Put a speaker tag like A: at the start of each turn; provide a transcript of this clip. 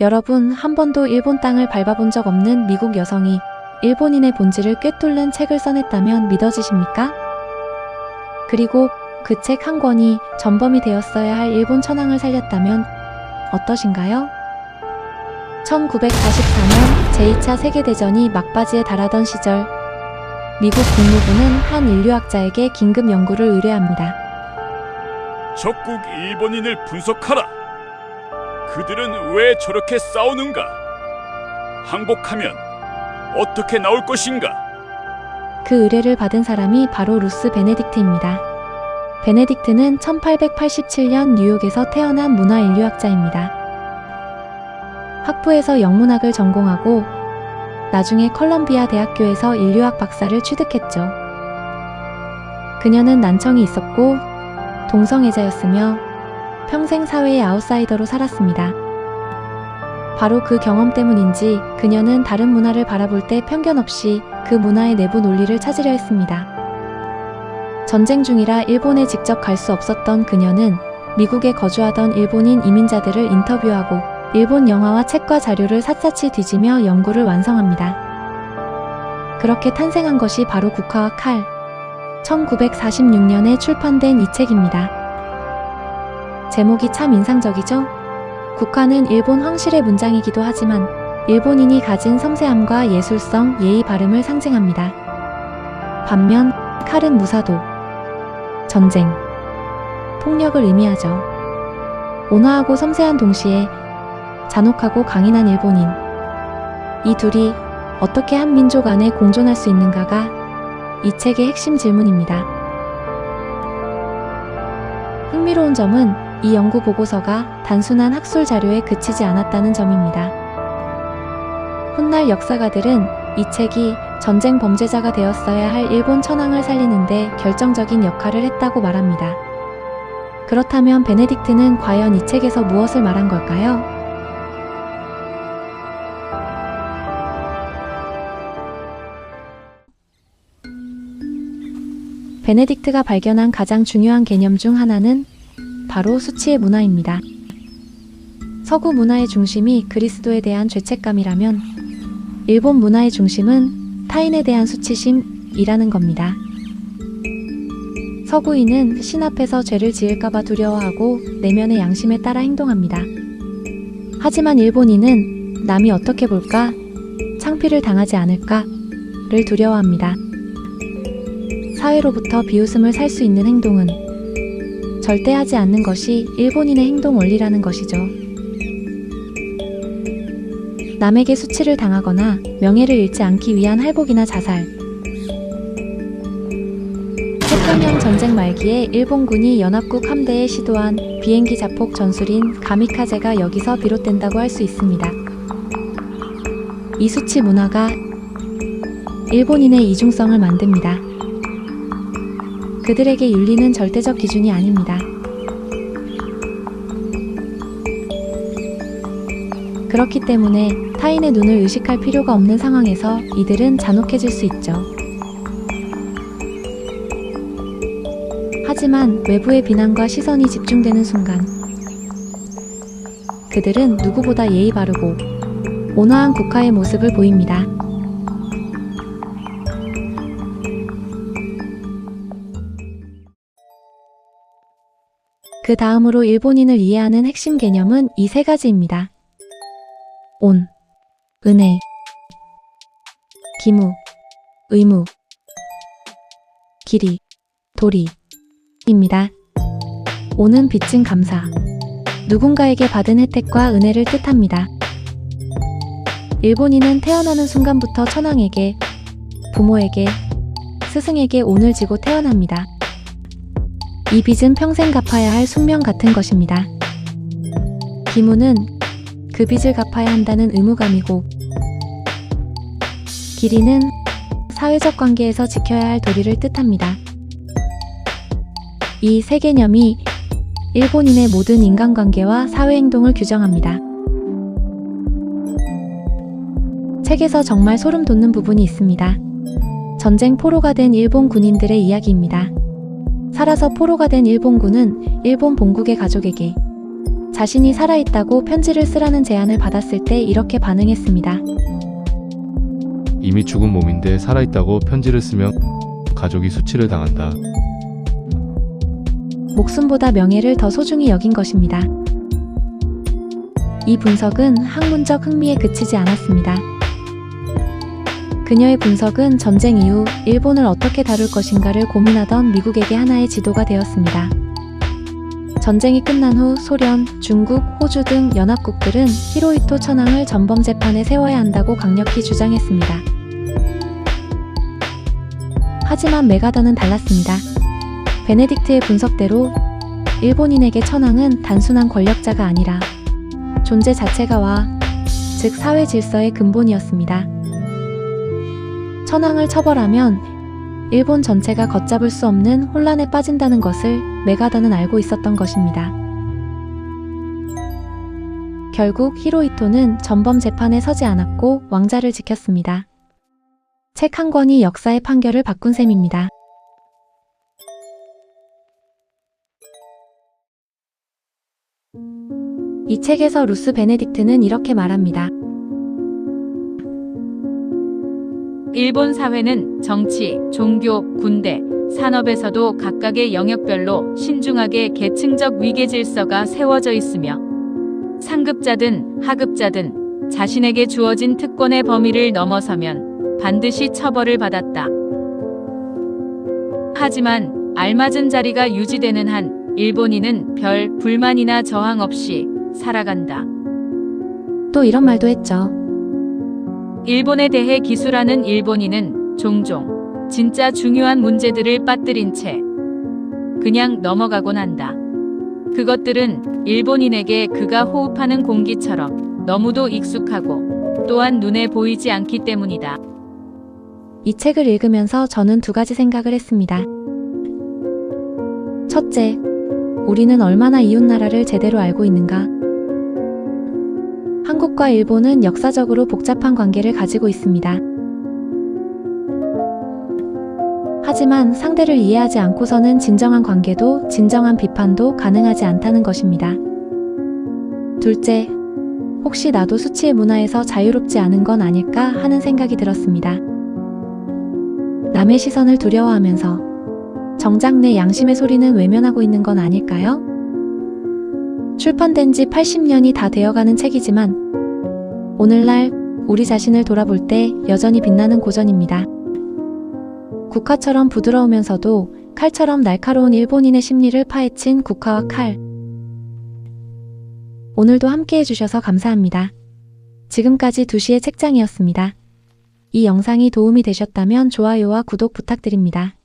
A: 여러분, 한 번도 일본 땅을 밟아본 적 없는 미국 여성이 일본인의 본질을 꿰뚫는 책을 써냈다면 믿어지십니까? 그리고 그 책 한 권이 전범이 되었어야 할 일본 천황을 살렸다면 어떠신가요? 1944년 제2차 세계대전이 막바지에 달하던 시절, 미국 국무부는 한 인류학자에게 긴급 연구를 의뢰합니다.
B: 적국 일본인을 분석하라. 그들은 왜 저렇게 싸우는가? 항복하면 어떻게 나올 것인가?
A: 그 의뢰를 받은 사람이 바로 루스 베네딕트입니다. 베네딕트는 1887년 뉴욕에서 태어난 문화인류학자입니다. 학부에서 영문학을 전공하고 나중에 컬럼비아 대학교에서 인류학 박사를 취득했죠. 그녀는 난청이 있었고 동성애자였으며 평생 사회의 아웃사이더로 살았습니다. 바로 그 경험 때문인지 그녀는 다른 문화를 바라볼 때 편견 없이 그 문화의 내부 논리를 찾으려 했습니다. 전쟁 중이라 일본에 직접 갈 수 없었던 그녀는 미국에 거주하던 일본인 이민자들을 인터뷰하고 일본 영화와 책과 자료를 샅샅이 뒤지며 연구를 완성합니다. 그렇게 탄생한 것이 바로 국화와 칼. 1946년에 출판된 이 책입니다. 제목이 참 인상적이죠? 국화는 일본 황실의 문장이기도 하지만 일본인이 가진 섬세함과 예술성, 예의 바름을 상징합니다. 반면 칼은 무사도, 전쟁, 폭력을 의미하죠. 온화하고 섬세한 동시에 잔혹하고 강인한 일본인. 이 둘이 어떻게 한 민족 안에 공존할 수 있는가가 이 책의 핵심 질문입니다. 흥미로운 점은 이 연구 보고서가 단순한 학술 자료에 그치지 않았다는 점입니다. 훗날 역사가들은 이 책이 전쟁 범죄자가 되었어야 할 일본 천황을 살리는데 결정적인 역할을 했다고 말합니다. 그렇다면 베네딕트는 과연 이 책에서 무엇을 말한 걸까요? 베네딕트가 발견한 가장 중요한 개념 중 하나는 바로 수치의 문화입니다. 서구 문화의 중심이 그리스도에 대한 죄책감이라면 일본 문화의 중심은 타인에 대한 수치심이라는 겁니다. 서구인은 신 앞에서 죄를 지을까봐 두려워하고 내면의 양심에 따라 행동합니다. 하지만 일본인은 남이 어떻게 볼까, 창피를 당하지 않을까를 두려워합니다. 사회로부터 비웃음을 살 수 있는 행동은 절대 하지 않는 것이 일본인의 행동 원리라는 것이죠. 남에게 수치를 당하거나 명예를 잃지 않기 위한 할복이나 자살. 태평양 전쟁 말기에 일본군이 연합국 함대에 시도한 비행기 자폭 전술인 가미카제가 여기서 비롯된다고 할 수 있습니다. 이 수치 문화가 일본인의 이중성을 만듭니다. 그들에게 윤리는 절대적 기준이 아닙니다. 그렇기 때문에 타인의 눈을 의식할 필요가 없는 상황에서 이들은 잔혹해질 수 있죠. 하지만 외부의 비난과 시선이 집중되는 순간 그들은 누구보다 예의 바르고 온화한 국화의 모습을 보입니다. 그 다음으로 일본인을 이해하는 핵심 개념은 이 세 가지입니다. 온, 은혜, 기무, 의무, 길이, 도리입니다. 온은 빚진 감사, 누군가에게 받은 혜택과 은혜를 뜻합니다. 일본인은 태어나는 순간부터 천황에게, 부모에게, 스승에게 온을 지고 태어납니다. 이 빚은 평생 갚아야 할 숙명 같은 것입니다. 기무는 그 빚을 갚아야 한다는 의무감이고, 길이는 사회적 관계에서 지켜야 할 도리를 뜻합니다. 이 세 개념이 일본인의 모든 인간관계와 사회행동을 규정합니다. 책에서 정말 소름 돋는 부분이 있습니다. 전쟁 포로가 된 일본 군인들의 이야기입니다. 살아서 포로가 된 일본군은 일본 본국의 가족에게 자신이 살아있다고 편지를 쓰라는 제안을 받았을 때 이렇게 반응했습니다.
C: 이미 죽은 몸인데 살아있다고 편지를 쓰면 가족이 수치를 당한다.
A: 목숨보다 명예를 더 소중히 여긴 것입니다. 이 분석은 학문적 흥미에 그치지 않았습니다. 그녀의 분석은 전쟁 이후 일본을 어떻게 다룰 것인가를 고민하던 미국에게 하나의 지도가 되었습니다. 전쟁이 끝난 후 소련, 중국, 호주 등 연합국들은 히로히토 천황을 전범 재판에 세워야 한다고 강력히 주장했습니다. 하지만 메가더는 달랐습니다. 베네딕트의 분석대로 일본인에게 천황은 단순한 권력자가 아니라 존재 자체가 와, 즉 사회 질서의 근본이었습니다. 천황을 처벌하면 일본 전체가 걷잡을 수 없는 혼란에 빠진다는 것을 메가더는 알고 있었던 것입니다. 결국 히로히토는 전범 재판에 서지 않았고 왕자를 지켰습니다. 책 한 권이 역사의 판결을 바꾼 셈입니다. 이 책에서 루스 베네딕트는 이렇게 말합니다.
D: 일본 사회는 정치, 종교, 군대, 산업에서도 각각의 영역별로 신중하게 계층적 위계 질서가 세워져 있으며 상급자든 하급자든 자신에게 주어진 특권의 범위를 넘어서면 반드시 처벌을 받았다. 하지만 알맞은 자리가 유지되는 한 일본인은 별 불만이나 저항 없이 살아간다.
A: 또 이런 말도 했죠.
D: 일본에 대해 기술하는 일본인은 종종 진짜 중요한 문제들을 빠뜨린 채 그냥 넘어가곤 한다. 그것들은 일본인에게 그가 호흡하는 공기처럼 너무도 익숙하고 또한 눈에 보이지 않기 때문이다.
A: 이 책을 읽으면서 저는 두 가지 생각을 했습니다. 첫째, 우리는 얼마나 이웃나라를 제대로 알고 있는가? 한국과 일본은 역사적으로 복잡한 관계를 가지고 있습니다. 하지만 상대를 이해하지 않고서는 진정한 관계도 진정한 비판도 가능하지 않다는 것입니다. 둘째, 혹시 나도 수치의 문화에서 자유롭지 않은 건 아닐까 하는 생각이 들었습니다. 남의 시선을 두려워하면서 정작 내 양심의 소리는 외면하고 있는 건 아닐까요? 출판된 지 80년이 다 되어가는 책이지만 오늘날 우리 자신을 돌아볼 때 여전히 빛나는 고전입니다. 국화처럼 부드러우면서도 칼처럼 날카로운 일본인의 심리를 파헤친 국화와 칼. 오늘도 함께 해주셔서 감사합니다. 지금까지 2시의 책장이었습니다. 이 영상이 도움이 되셨다면 좋아요와 구독 부탁드립니다.